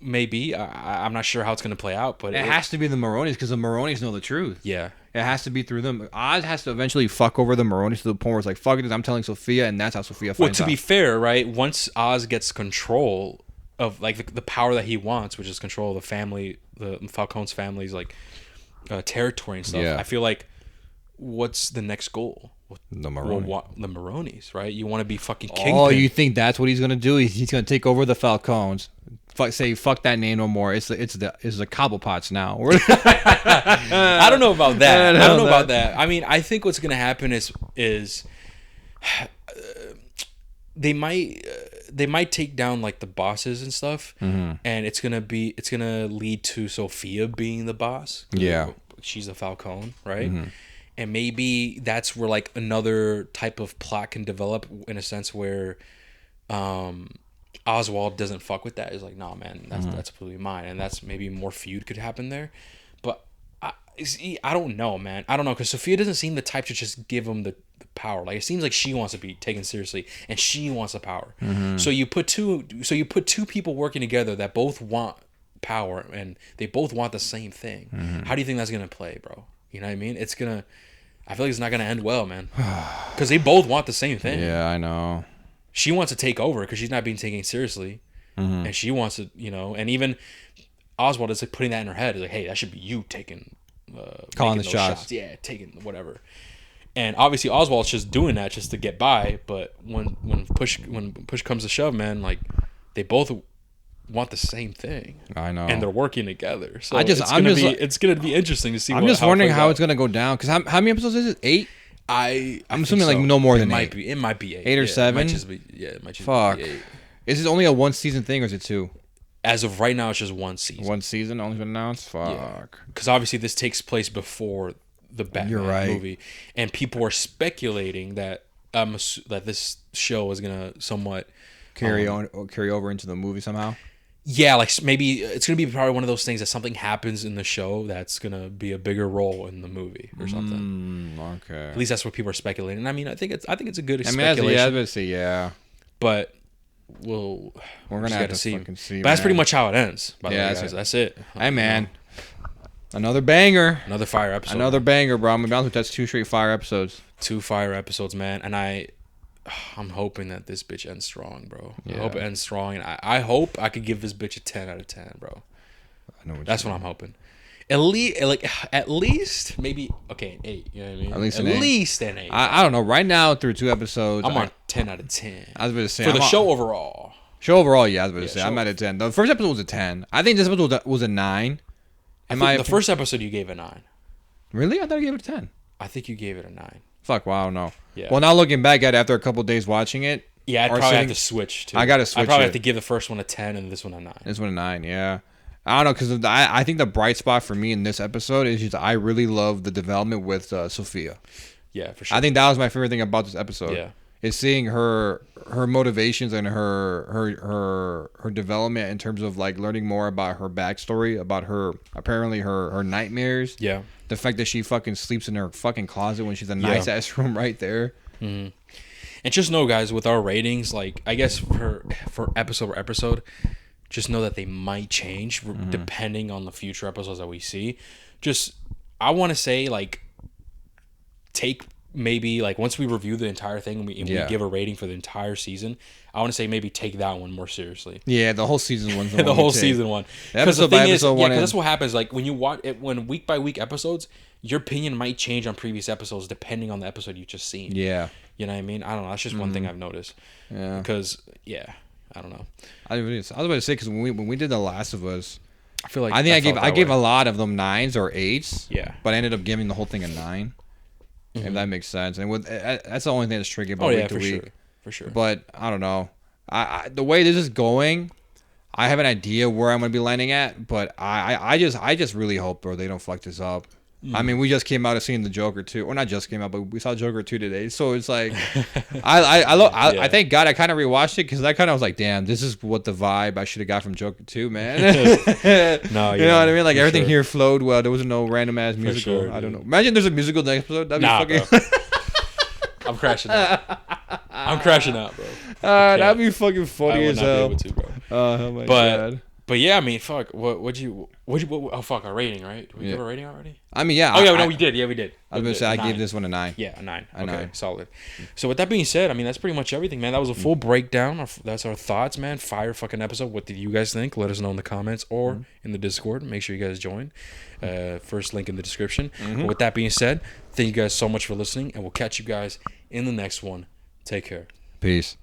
may be. I'm not sure how it's gonna play out, but It has to be the Maronis because the Maronis know the truth. yeah. It has to be through them. Oz has to eventually fuck over the Maronis to the point where it's like, fuck it, I'm telling Sophia, and that's how Sophia Well, finds to out. be fair, right? Once Oz gets control of like the power that he wants, which is control of the family, the Falcone's family's like territory and stuff. Yeah. I feel like what's the next goal? The Well, Maroni. the Maronis, right? You want to be fucking kingpin. Oh, you think that's what he's gonna do? He's gonna take over the Falcons. Fuck that name no more. It's the Cobblepots now. I don't know about that. I don't know that. about that. I mean, I think what's gonna happen is they might take down like the bosses and stuff, and it's gonna lead to Sophia being the boss. Yeah. She's a Falcone, right? And maybe that's where like another type of plot can develop in a sense where Oswald doesn't fuck with that. He's like, nah, man, that's completely mine, and that's maybe more feud could happen there. But I don't know, man. I don't know because Sophia doesn't seem the type to just give him the power. Like it seems like she wants to be taken seriously, and she wants the power. So you put two people working together that both want power, and they both want the same thing. How do you think that's gonna play, bro? You know what I mean? I feel like it's not gonna end well, man. Because they both want the same thing. Yeah, I know. She wants to take over because she's not being taken seriously, and she wants to, and even Oswald is like putting that in her head. He's like, hey, that should be you taking, Calling making the those shots. yeah, taking whatever. And obviously Oswald's just doing that just to get by. But when push comes to shove, man, like they both want the same thing. I know. And they're working together. So it's gonna be interesting to see. I'm just wondering how it's gonna. gonna go down because how many episodes is it? 8? I'm assuming like no more than it 8. Might be. It might be 8. 8 or yeah, 7? It might just be. Yeah, it might just Fuck. be 8. Is it only a 1 season thing or is it 2? As of right now, it's just 1 season. 1 season only been announced. Fuck. Yeah. Because obviously this takes place before the Batman movie, and people are speculating that that this show is gonna somewhat Carry over into the movie somehow. Yeah, like maybe it's gonna be probably one of those things that something happens in the show that's gonna be a bigger role in the movie or something. Okay. At least that's what people are speculating. I mean, I think it's a good I mean, speculation. yeah. But We're gonna just have gotta to fucking see. But that's man. pretty much how it ends. By the way, that's guys. it. That's it. Hey man, another banger. Another fire episode. Another banger, bro. I'm gonna be honest with you, that's 2 straight fire episodes. 2 fire episodes, man. And I'm hoping that this bitch ends strong, bro. Yeah. I hope it ends strong, and I hope I could give this bitch a 10 out of 10, bro. I know That's what I'm hoping. At least maybe an 8. You know what I mean? At least an 8. I don't know. Right now, through 2 episodes, I'm on 10 out of 10. I was about to say For the show overall. Show overall, yeah, I was about to say show- I'm at a 10. The first episode was a 10. I think this episode was a 9. The first episode you gave a 9. Really? I thought I gave it a 10. I think you gave it a 9. Fuck, wow, no. Yeah. Well, now looking back at it after a couple days watching it, Yeah, I'd or probably have sitting- to switch too. I gotta switch I'd probably it. have to give the first one a 10 and this one a 9. this one a 9, yeah. I don't know, because I think the bright spot for me in this episode is just I really love the development with Sophia. Yeah, for sure. I think that was my favorite thing about this episode. Yeah. Is seeing her motivations and her development in terms of like learning more about her backstory, about her nightmares. Yeah. The fact that she fucking sleeps in her fucking closet when she's a nice ass room right there. Mm-hmm. And just know, guys, with our ratings, like I guess for episode, just know that they might change depending on the future episodes that we see. Just I want to say like take maybe like once we review the entire thing and we give a rating for the entire season, I want to say maybe take that one more seriously. Yeah, the whole season one's the whole season one. Because the thing is, because that's what happens. Like when you watch it, when week by week episodes, your opinion might change on previous episodes depending on the episode you just seen. Yeah, you know what I mean. I don't know. That's just one thing I've noticed. Yeah, because I don't know. I was about to say because when we did The Last of Us, I feel like I gave a lot of them 9s or 8s. Yeah, but I ended up giving the whole thing a 9. If that makes sense, and that's the only thing that's tricky about week to week. For sure. But I don't know. I the way this is going, I have an idea where I'm gonna be landing at. But I just really hope, bro, they don't fuck this up. I mean, we just came out of seeing the Joker 2. Well, not just came out, but we saw Joker 2 today. So it's like, I thank God I kind of rewatched it because I kind of was like, damn, this is what the vibe I should have got from Joker 2, man. No, you know what I mean? Like everything here flowed well. There was no random ass musical. Sure, I don't know. Imagine there's a musical next episode. That'd be fucking. I'm crashing out. I'm crashing out, bro. That'd be fucking funny as hell. I would not be able to, bro. Oh my god. But yeah, I mean, fuck. What oh fuck, our rating, right? Did we give a rating already? I mean, yeah. Oh yeah, no, we did. Yeah, we did. I was gonna say I gave this one a 9. Yeah, a 9. Okay, solid. So with that being said, I mean that's pretty much everything, man. That was a full breakdown. That's our thoughts, man. Fire fucking episode. What did you guys think? Let us know in the comments or in the Discord. Make sure you guys join. First link in the description. But with that being said, thank you guys so much for listening, and we'll catch you guys in the next one. Take care. Peace.